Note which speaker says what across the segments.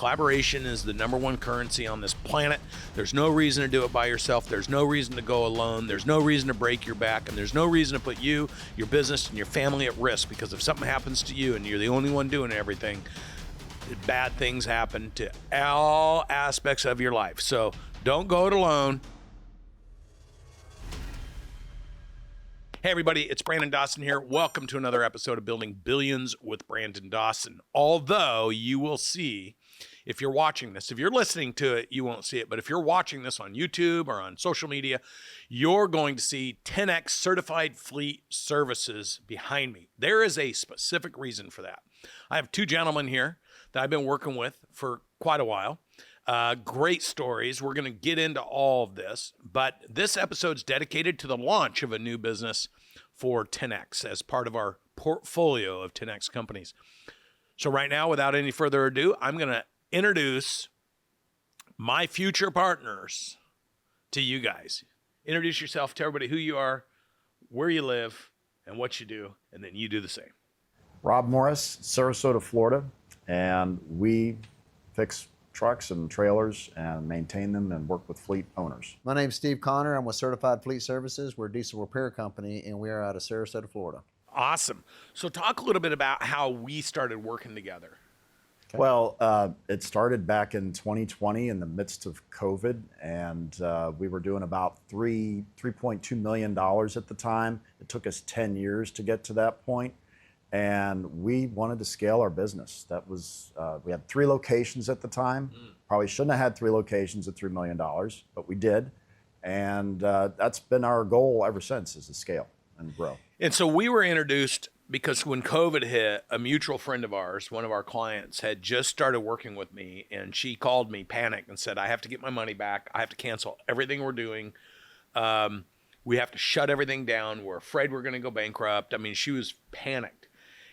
Speaker 1: Collaboration is the #1 currency on this planet. There's no reason to do it by yourself. There's no reason to go alone. There's no reason to break your back. And there's no reason to put you, your business, and your family at risk, because if something happens to you and you're the only one doing everything, bad things happen to all aspects of your life. So don't go it alone. Hey everybody, it's Brandon Dawson here. Welcome to another episode of Building Billions with Brandon Dawson. Although you will see, if you're watching this, if you're listening to it, you won't see it. But if you're watching this on YouTube or on social media, you're going to see 10X Certified Fleet Services behind me. There is a specific reason for that. I have two gentlemen here that I've been working with for quite a while. Great stories. We're going to get into all of this, but this episode's dedicated to the launch of a new business for 10X as part of our portfolio of 10X companies. So right now, without any further ado, I'm going to introduce my future partners to you guys. Introduce yourself, tell everybody who you are, where you live, and what you do, and then you do the same.
Speaker 2: Rob Morris, Sarasota, Florida, and we fix trucks and trailers and maintain them and work with fleet owners.
Speaker 3: My name's Steve Connor. I'm with Certified Fleet Services. We're a diesel repair company, and we are out of Sarasota, Florida.
Speaker 1: Awesome. So talk a little bit about how we started working together.
Speaker 2: Okay. Well, it started back in 2020 in the midst of COVID, and we were doing about $3.2 million at the time. It took us 10 years to get to that point. And we wanted to scale our business. That was, we had 3 locations at the time. Probably shouldn't have had 3 locations at $3 million, but we did. And that's been our goal ever since, is to scale and grow.
Speaker 1: And so we were introduced because when COVID hit, a mutual friend of ours, one of our clients, had just started working with me, and she called me panicked and said, I have to get my money back. I have to cancel everything we're doing. We have to shut everything down. We're afraid we're going to go bankrupt. I mean, she was panicked.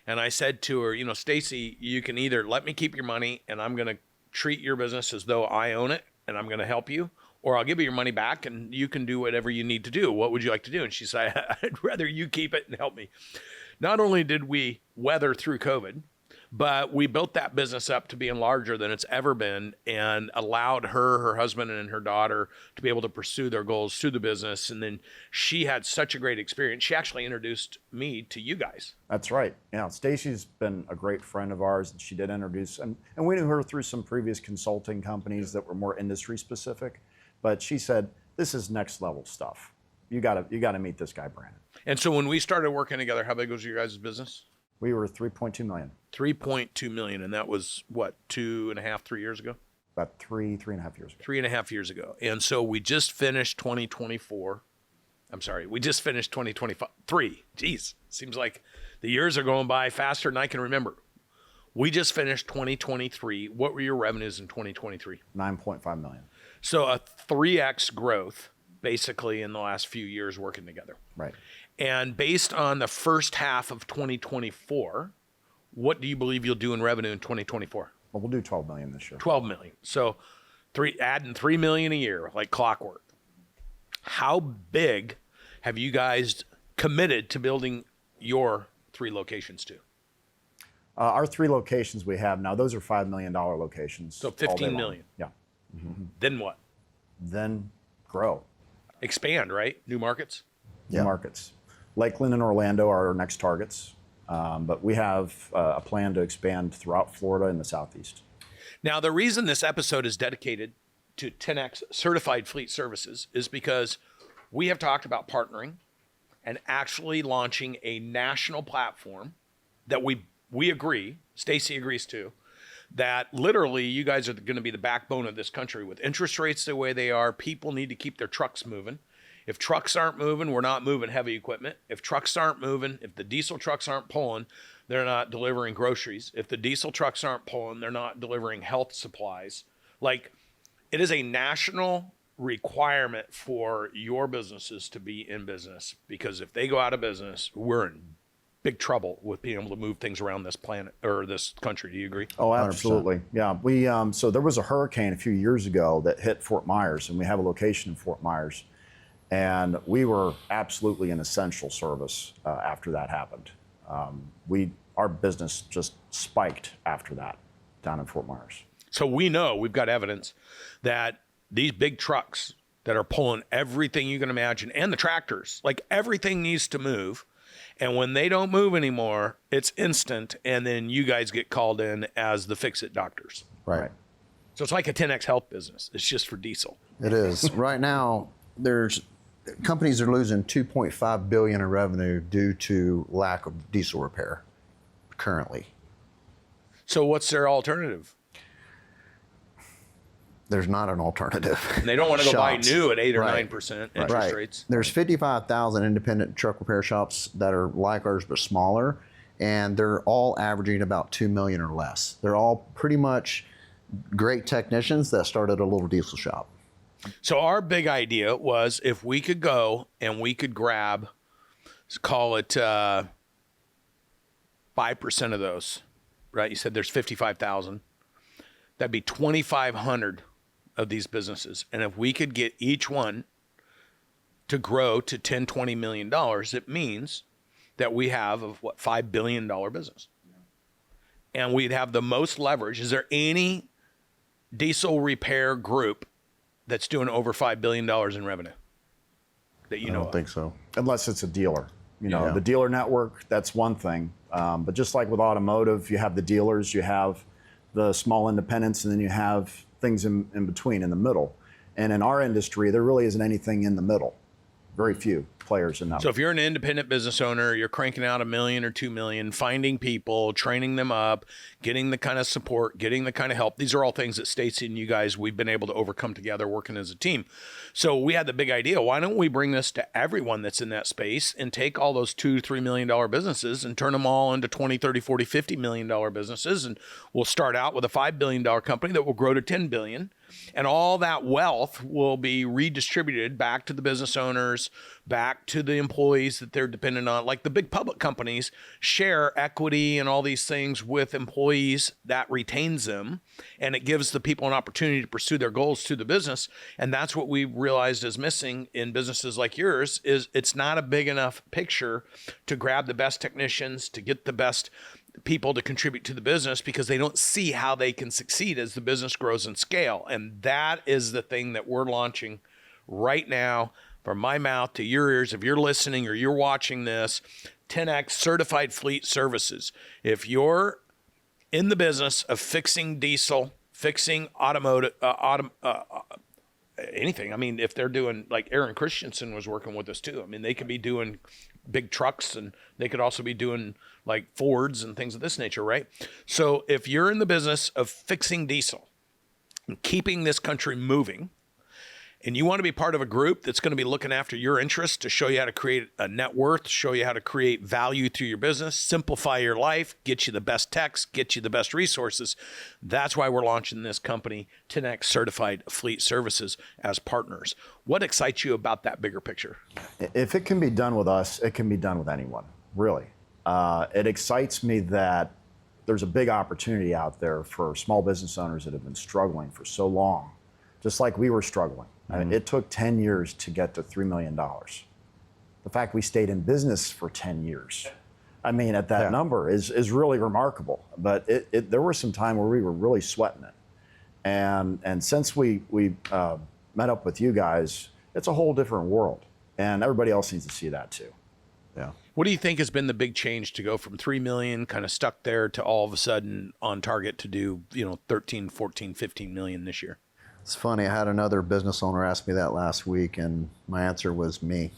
Speaker 1: And I said to her, you know, Stacy, you can either let me keep your money and I'm going to treat your business as though I own it and I'm going to help you, or I'll give you your money back and you can do whatever you need to do. What would you like to do? And she said, I'd rather you keep it and help me. Not only did we weather through COVID, but we built that business up to being larger than it's ever been and allowed her husband, and her daughter to be able to pursue their goals through the business. And then she had such a great experience. She actually introduced me to you guys.
Speaker 2: That's right. You know, Stacy's been a great friend of ours, and she did introduce, and we knew her through some previous consulting companies that were more industry specific. But she said, this is next level stuff. You gotta meet this guy, Brandon.
Speaker 1: And so when we started working together, how big was your guys' business?
Speaker 2: We were 3.2 million.
Speaker 1: 3.2 million. And that was what, 2.5, 3 years ago?
Speaker 2: About 3.5 years ago.
Speaker 1: 3.5 years ago. And so we just finished 2024. I'm sorry, we just finished 2023. Geez, seems like the years are going by faster than I can remember. We just finished 2023. What were your revenues in 2023?
Speaker 2: 9.5 million.
Speaker 1: So a 3x growth basically in the last few years working together.
Speaker 2: Right.
Speaker 1: And based on the first half of 2024, what do you believe you'll do in revenue in 2024?
Speaker 2: Well, we'll do 12 million this year.
Speaker 1: 12 million. So adding 3 million a year, like clockwork. How big have you guys committed to building your 3 locations to?
Speaker 2: Our 3 locations we have now, those are $5 million locations.
Speaker 1: So 15 million.
Speaker 2: Yeah.
Speaker 1: Mm-hmm. Then what?
Speaker 2: Then grow.
Speaker 1: Expand, right? New markets?
Speaker 2: New markets. Lakeland and Orlando are our next targets, but we have a plan to expand throughout Florida and the Southeast.
Speaker 1: Now, the reason this episode is dedicated to 10X Certified Fleet Services is because we have talked about partnering and actually launching a national platform that we agree, Stacy agrees too, that literally you guys are going to be the backbone of this country. With interest rates the way they are, people need to keep their trucks moving. If trucks aren't moving, we're not moving heavy equipment. If trucks aren't moving, if the diesel trucks aren't pulling, they're not delivering groceries. If the diesel trucks aren't pulling, they're not delivering health supplies. Like, it is a national requirement for your businesses to be in business, because if they go out of business, we're in big trouble with being able to move things around this planet or this country. Do you agree?
Speaker 2: Oh, absolutely. 100%. Yeah. We so there was a hurricane a few years ago that hit Fort Myers, and we have a location in Fort Myers. And we were absolutely an essential service after that happened. Our business just spiked after that down in Fort Myers.
Speaker 1: So we know, we've got evidence that these big trucks that are pulling everything you can imagine, and the tractors, like everything needs to move. And when they don't move anymore, it's instant. And then you guys get called in as the fix-it doctors.
Speaker 3: Right.
Speaker 1: So it's like a 10X health business. It's just for diesel.
Speaker 3: It is. Right now, companies are losing $2.5 billion in revenue due to lack of diesel repair currently.
Speaker 1: So what's their alternative?
Speaker 3: There's not an alternative.
Speaker 1: And they don't want to go buy
Speaker 3: Shops.
Speaker 1: new at 8 or
Speaker 3: Right.
Speaker 1: 9% interest rates.
Speaker 3: There's 55,000 independent truck repair shops that are like ours but smaller, and they're all averaging about $2 million or less. They're all pretty much great technicians that started a little diesel shop.
Speaker 1: So our big idea was if we could go and we could grab, let's call it 5% of those, right? You said there's 55,000. That'd be 2,500 of these businesses. And if we could get each one to grow to $10, $20 million, it means that we have a $5 billion business. And we'd have the most leverage. Is there any diesel repair group that's doing over $5 billion in revenue that you know
Speaker 3: I don't
Speaker 1: of?
Speaker 3: think so.
Speaker 2: Unless it's a dealer. You know,
Speaker 3: Yeah.
Speaker 2: the dealer network, that's one thing. But just like with automotive, you have the dealers, you have the small independents, and then you have things in between, in the middle. And in our industry, there really isn't anything in the middle. Very few players in that.
Speaker 1: So if you're an independent business owner, you're cranking out $1 million or $2 million, finding people, training them up, getting the kind of support, getting the kind of help. These are all things that Stacy and you guys, we've been able to overcome together working as a team. So we had the big idea. Why don't we bring this to everyone that's in that space and take all those $2, $3 million businesses and turn them all into 20, 30, 40, $50 million businesses. And we'll start out with a $5 billion company that will grow to $10 billion. And all that wealth will be redistributed back to the business owners, back to the employees that they're dependent on. Like the big public companies share equity and all these things with employees that retains them. And it gives the people an opportunity to pursue their goals to the business. And that's what we realized is missing in businesses like yours is it's not a big enough picture to grab the best technicians, to get the best people to contribute to the business because they don't see how they can succeed as the business grows in scale. And that is the thing that we're launching right now from my mouth to your ears. If you're listening or you're watching this, 10X Certified Fleet Services. If you're in the business of fixing diesel, fixing automotive, anything. I mean, if they're doing, like Aaron Christensen was working with us too. I mean, they could be doing big trucks and they could also be doing like Fords and things of this nature, right? So if you're in the business of fixing diesel and keeping this country moving, and you want to be part of a group that's going to be looking after your interests to show you how to create a net worth, show you how to create value through your business, simplify your life, get you the best techs, get you the best resources. That's why we're launching this company, 10X Certified Fleet Services, as partners. What excites you about that bigger picture?
Speaker 2: If it can be done with us, it can be done with anyone, really. It excites me that there's a big opportunity out there for small business owners that have been struggling for so long, just like we were struggling. I mean, it took 10 years to get to $3 million. The fact we stayed in business for 10 years, I mean, at that number is really remarkable. But there was some time where we were really sweating it. And since we met up with you guys, it's a whole different world. And everybody else needs to see that too.
Speaker 3: Yeah.
Speaker 1: What do you think has been the big change to go from 3 million kind of stuck there to all of a sudden on target to do, 13, 14, 15 million this year?
Speaker 3: It's funny, I had another business owner ask me that last week, and my answer was me.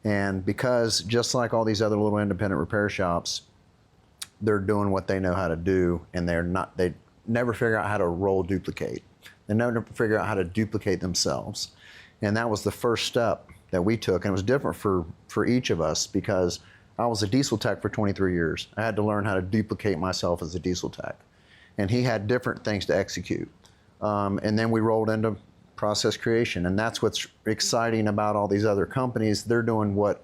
Speaker 3: And because just like all these other little independent repair shops, they're doing what they know how to do, and they never figure out how to roll duplicate. They never figure out how to duplicate themselves. And that was the first step that we took, and it was different for each of us because I was a diesel tech for 23 years. I had to learn how to duplicate myself as a diesel tech. And he had different things to execute. And then we rolled into process creation, and that's what's exciting about all these other companies. They're doing what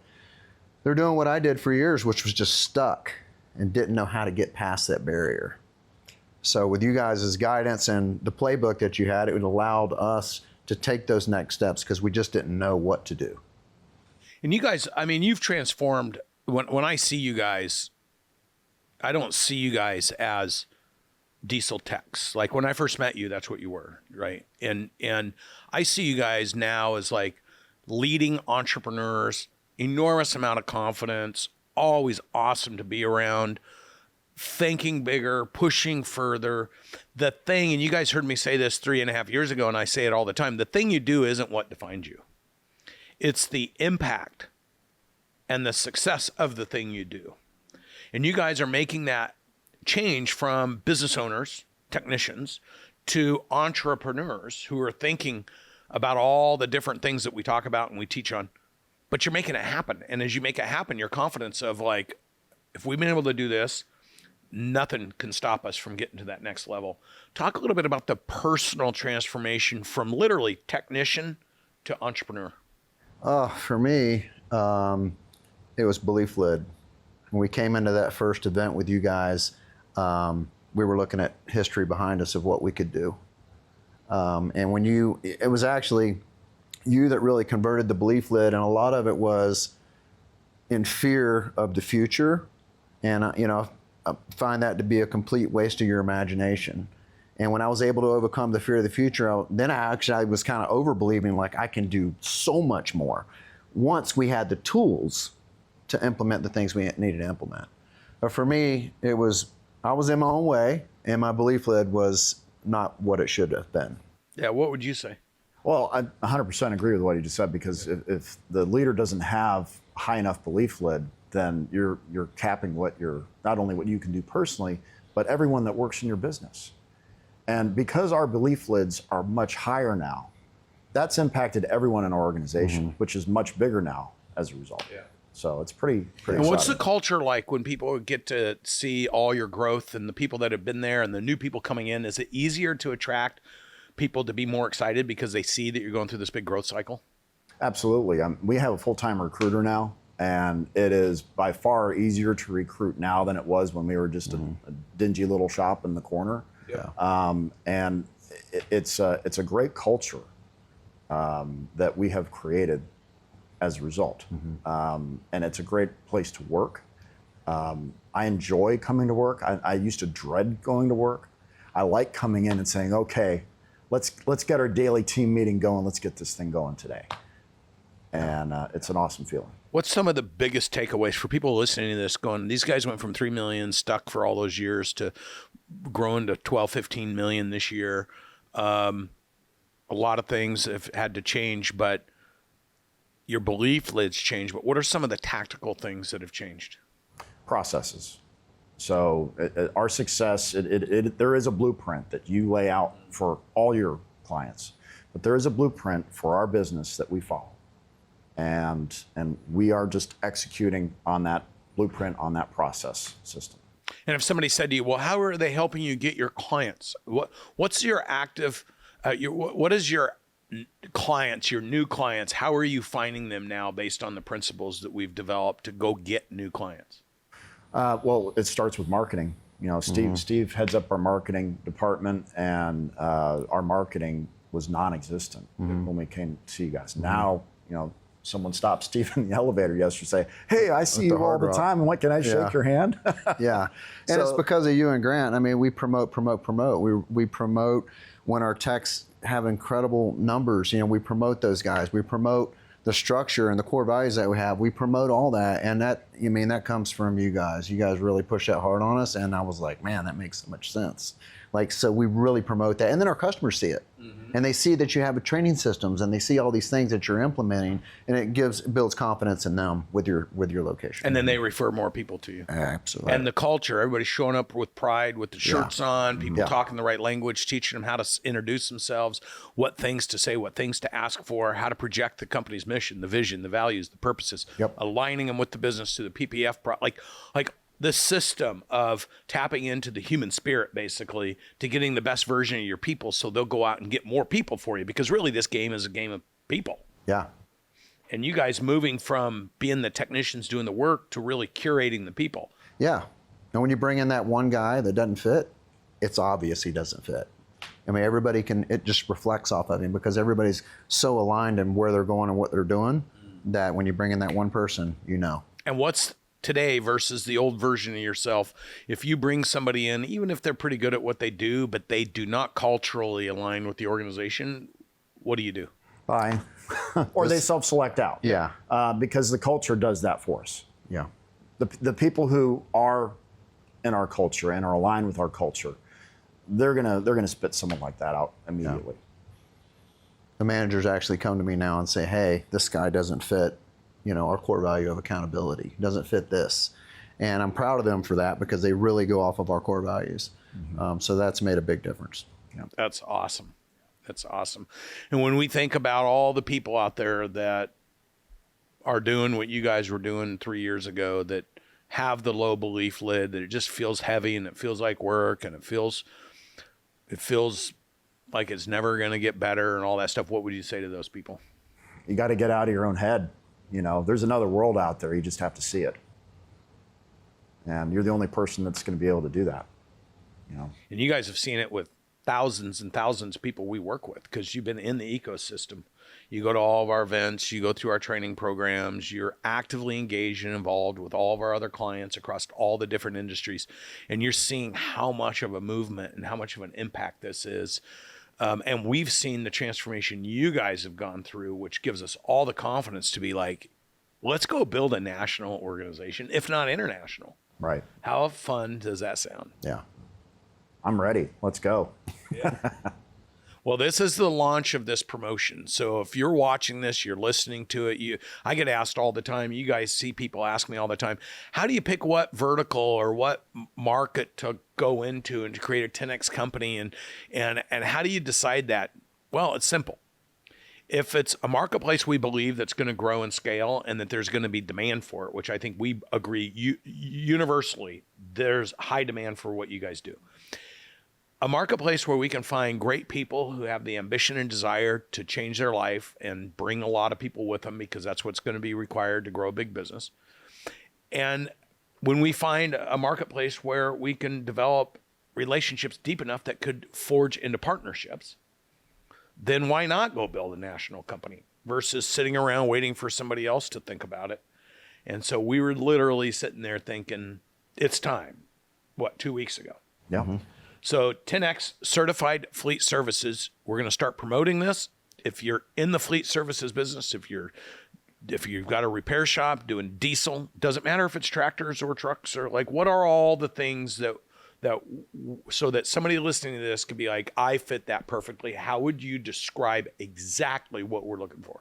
Speaker 3: I did for years, which was just stuck and didn't know how to get past that barrier. So with you guys' guidance and the playbook that you had, it allowed us to take those next steps because we just didn't know what to do.
Speaker 1: And you guys, I mean, you've transformed. When I see you guys, I don't see you guys as diesel techs. Like when I first met you, that's what you were, right? And I see you guys now as like leading entrepreneurs, enormous amount of confidence, always awesome to be around, thinking bigger, pushing further. The thing, and you guys heard me say this 3.5 years ago, and I say it all the time, the thing you do isn't what defines you. It's the impact and the success of the thing you do. And you guys are making that change from business owners, technicians, to entrepreneurs who are thinking about all the different things that we talk about and we teach on, but you're making it happen. And as you make it happen, your confidence of like, if we've been able to do this, nothing can stop us from getting to that next level. Talk a little bit about the personal transformation from literally technician to entrepreneur.
Speaker 3: For me, it was belief led. When we came into that first event with you guys, we were looking at history behind us of what we could do. And it was actually you that really converted the belief lid, and a lot of it was in fear of the future. And, I find that to be a complete waste of your imagination. And when I was able to overcome the fear of the future, I was kind of over-believing, like I can do so much more once we had the tools to implement the things we needed to implement. But for me, I was in my own way, and my belief lid was not what it should have been.
Speaker 1: Yeah, what would you say?
Speaker 2: Well, I 100% agree with what you just said, because if the leader doesn't have high enough belief lid, then you're capping not only what you can do personally, but everyone that works in your business. And because our belief lids are much higher now, that's impacted everyone in our organization, which is much bigger now as a result. Yeah. So it's pretty
Speaker 1: And what's the
Speaker 2: exciting.
Speaker 1: culture like when people get to see all your growth and the people that have been there and the new people coming in? Is it easier to attract people to be more excited because they see that you're going through this big growth cycle?
Speaker 2: Absolutely. We have a full-time recruiter now, and it is by far easier to recruit now than it was when we were just a dingy little shop in the corner.
Speaker 1: Yeah.
Speaker 2: And it's a great culture that we have created as a result. And it's a great place to work. I enjoy coming to work. I used to dread going to work. I like coming in and saying, okay, let's get our daily team meeting going. Let's get this thing going today. And it's an awesome feeling.
Speaker 1: What's some of the biggest takeaways for people listening to this going, these guys went from 3 million stuck for all those years to growing to 12, 15 million this year. A lot of things have had to change, but your belief lid's changed. But what are some of the tactical things that have changed?
Speaker 2: Processes. So our success, there is a blueprint that you lay out for all your clients, but there is a blueprint for our business that we follow. And we are just executing on that blueprint, on that process system.
Speaker 1: And if somebody said to you, well, how are they helping you get your clients? What's your active, what is your clients, your new clients, how are you finding them now based on the principles that we've developed to go get new clients?
Speaker 2: Well, it starts with marketing. Steve heads up our marketing department, and our marketing was non-existent when we came to see you guys. Now, someone stopped Steve in the elevator yesterday, say, hey, I see you all the time, and what, can I shake your hand?
Speaker 3: Yeah. And it's because of you and Grant. I mean, we promote. We promote when our techs have incredible numbers. We promote those guys. We promote the structure and the core values that we have. We promote all that. And that comes from you guys. You guys really push that hard on us. And I was like, man, that makes so much sense. So we really promote that. And then our customers see it. And they see that you have a training systems, and they see all these things that you're implementing, and it builds confidence in them with your location.
Speaker 1: And then they refer more people to you.
Speaker 3: Absolutely.
Speaker 1: And the culture, everybody's showing up with pride, with the shirts on, people talking the right language, teaching them how to introduce themselves, what things to say, what things to ask for, how to project the company's mission, the vision, the values, the purposes, aligning them with the business to the PPF, like the system of tapping into the human spirit, basically, to getting the best version of your people so they'll go out and get more people for you. Because really, this game is a game of people.
Speaker 3: Yeah.
Speaker 1: And you guys moving from being the technicians doing the work to really curating the people.
Speaker 3: Yeah. And when you bring in that one guy that doesn't fit, it's obvious he doesn't fit. I mean, it just reflects off of him because everybody's so aligned in where they're going and what they're doing that when you bring in that one person,
Speaker 1: And what's today versus the old version of yourself. If you bring somebody in, even if they're pretty good at what they do, but they do not culturally align with the organization, what do you do?
Speaker 2: Bye. Or they self-select out.
Speaker 3: Yeah.
Speaker 2: Because the culture does that for us.
Speaker 3: Yeah.
Speaker 2: The people who are in our culture and are aligned with our culture, they're gonna spit someone like that out immediately.
Speaker 3: Yeah. The managers actually come to me now and say, hey, this guy doesn't fit, our core value of accountability. Doesn't fit this. And I'm proud of them for that because they really go off of our core values. So that's made a big difference. Yeah.
Speaker 1: That's awesome. That's awesome. And when we think about all the people out there that are doing what you guys were doing 3 years ago, that have the low belief lid, that it just feels heavy and it feels like work and it feels like it's never going to get better and all that stuff, what would you say to those people?
Speaker 2: You got to get out of your own head. There's another world out there. You just have to see it. And you're the only person that's going to be able to do that.
Speaker 1: And you guys have seen it with thousands and thousands of people we work with because you've been in the ecosystem. You go to all of our events, you go through our training programs, you're actively engaged and involved with all of our other clients across all the different industries. And you're seeing how much of a movement and how much of an impact this is. And we've seen the transformation you guys have gone through, which gives us all the confidence to be like, let's go build a national organization, if not international.
Speaker 2: Right.
Speaker 1: How fun does that sound?
Speaker 2: Yeah. I'm ready. Let's go.
Speaker 1: Yeah. Well, this is the launch of this promotion. So if you're watching this, you're listening to it, I get asked all the time, you guys see people ask me all the time, how do you pick what vertical or what market to go into and to create a 10X company? And how do you decide that? Well, it's simple. If it's a marketplace we believe that's going to grow and scale and that there's going to be demand for it, which I think we agree universally, there's high demand for what you guys do. A marketplace where we can find great people who have the ambition and desire to change their life and bring a lot of people with them because that's what's going to be required to grow a big business. And when we find a marketplace where we can develop relationships deep enough that could forge into partnerships, then why not go build a national company versus sitting around waiting for somebody else to think about it? And so we were literally sitting there thinking, it's time. 2 weeks ago?
Speaker 2: Yeah.
Speaker 3: Mm-hmm.
Speaker 1: So 10X Certified Fleet Services, we're going to start promoting this. If you're in the fleet services business, if you've got a repair shop doing diesel, doesn't matter if it's tractors or trucks or like, what are all the things that so that somebody listening to this could be like, I fit that perfectly. How would you describe exactly what we're looking for?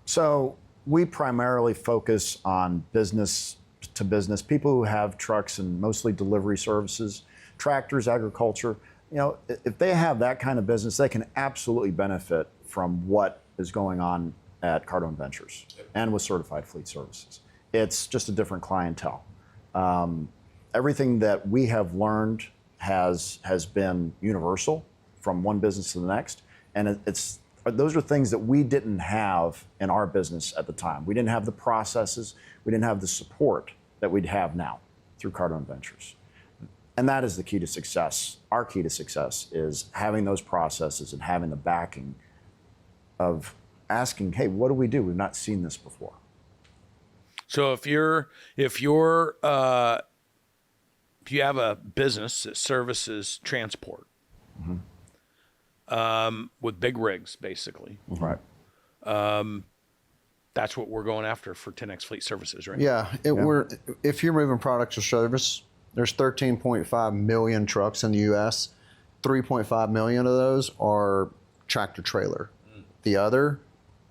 Speaker 2: So we primarily focus on business to business, people who have trucks and mostly delivery services, tractors, agriculture. If they have that kind of business, they can absolutely benefit from what is going on at Cardone Ventures and with Certified Fleet Services. It's just a different clientele. Everything that we have learned has been universal from one business to the next, and those are things that we didn't have in our business at the time. We didn't have the processes, we didn't have the support that we'd have now through Cardone Ventures. And that is the key to success. Our key to success is having those processes and having the backing of asking, hey, what do we do? We've not seen this before.
Speaker 1: So if you have a business that services transport, with big rigs, basically,
Speaker 2: Right.
Speaker 1: that's what we're going after for 10X Fleet Services, right?
Speaker 3: Yeah. If you're moving products or service, there's 13.5 million trucks in the U.S. 3.5 million of those are tractor trailer. The other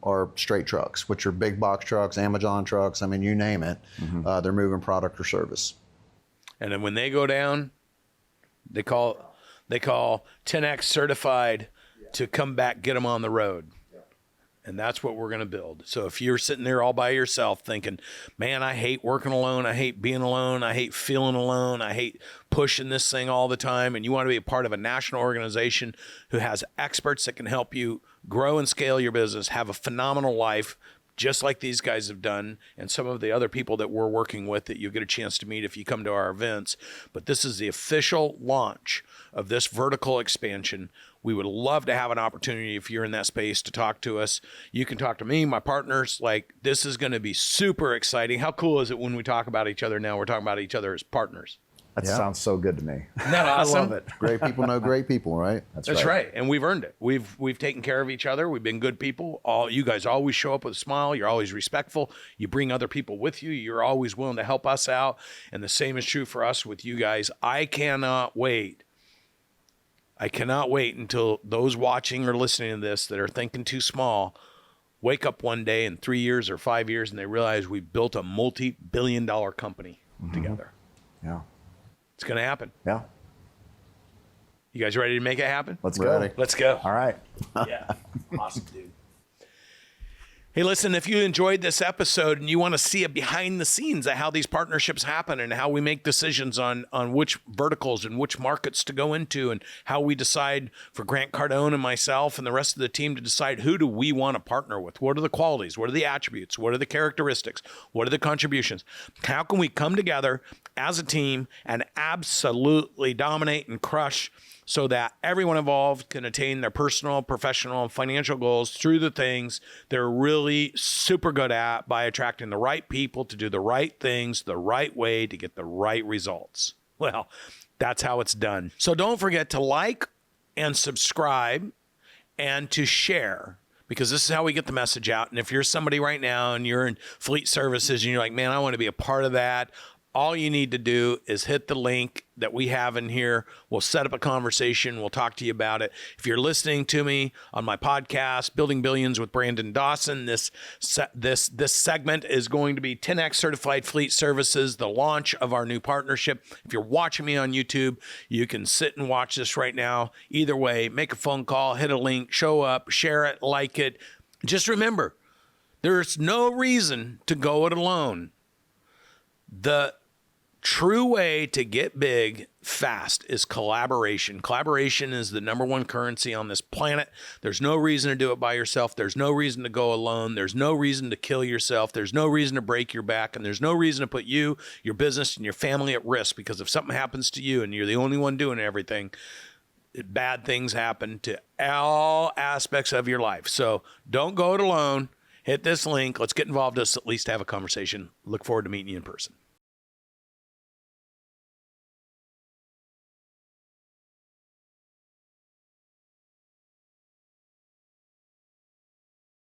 Speaker 3: are straight trucks, which are big box trucks, Amazon trucks. I mean, you name it. They're moving product or service.
Speaker 1: And then when they go down, they call 10X Certified to come back, get them on the road. And that's what we're going to build. So if you're sitting there all by yourself thinking, man, I hate working alone. I hate being alone. I hate feeling alone. I hate pushing this thing all the time. And you want to be a part of a national organization who has experts that can help you grow and scale your business, have a phenomenal life, just like these guys have done, and some of the other people that we're working with that you'll get a chance to meet if you come to our events. But this is the official launch of this vertical expansion. We would love to have an opportunity, if you're in that space, to talk to us. You can talk to me, my partners. Like, this is going to be super exciting. How cool is it when we talk about each other now? We're talking about each other as partners.
Speaker 2: That sounds so good to me.
Speaker 1: Isn't that awesome?
Speaker 2: I love it.
Speaker 3: Great people know great people, right?
Speaker 1: That's right. And we've earned it. We've taken care of each other. We've been good people. All you guys always show up with a smile. You're always respectful. You bring other people with you. You're always willing to help us out. And the same is true for us with you guys. I cannot wait until those watching or listening to this that are thinking too small wake up one day in 3 years or 5 years and they realize we've built a multi-billion-dollar company together.
Speaker 2: Yeah.
Speaker 1: It's going to happen.
Speaker 2: Yeah.
Speaker 1: You guys ready to make it happen?
Speaker 2: Let's go.
Speaker 3: Ready.
Speaker 1: Let's go.
Speaker 2: All right.
Speaker 1: Yeah. Awesome, dude. Hey, listen, if you enjoyed this episode and you want to see a behind the scenes of how these partnerships happen and how we make decisions on which verticals and which markets to go into and how we decide for Grant Cardone and myself and the rest of the team to decide who do we want to partner with? What are the qualities? What are the attributes? What are the characteristics? What are the contributions? How can we come together as a team and absolutely dominate and crush so that everyone involved can attain their personal, professional, and financial goals through the things they're really super good at by attracting the right people to do the right things the right way to get the right results. Well, that's how it's done. So don't forget to like and subscribe and to share, because this is how we get the message out. And if you're somebody right now and you're in fleet services and you're like, man, I want to be a part of that, all you need to do is hit the link that we have in here. We'll set up a conversation. We'll talk to you about it. If you're listening to me on my podcast, Building Billions with Brandon Dawson, this segment is going to be 10X Certified Fleet Services, the launch of our new partnership. If you're watching me on YouTube, you can sit and watch this right now. Either way, make a phone call, hit a link, show up, share it, like it. Just remember, there's no reason to go it alone. The true way to get big fast is collaboration. Collaboration is the number one currency on this planet. There's no reason to do it by yourself. There's no reason to go alone. There's no reason to kill yourself. There's no reason to break your back. And there's no reason to put you, your business, and your family at risk, because if something happens to you and you're the only one doing everything, bad things happen to all aspects of your life. So don't go it alone. Hit this link. Let's get involved. Let's at least have a conversation. Look forward to meeting you in person.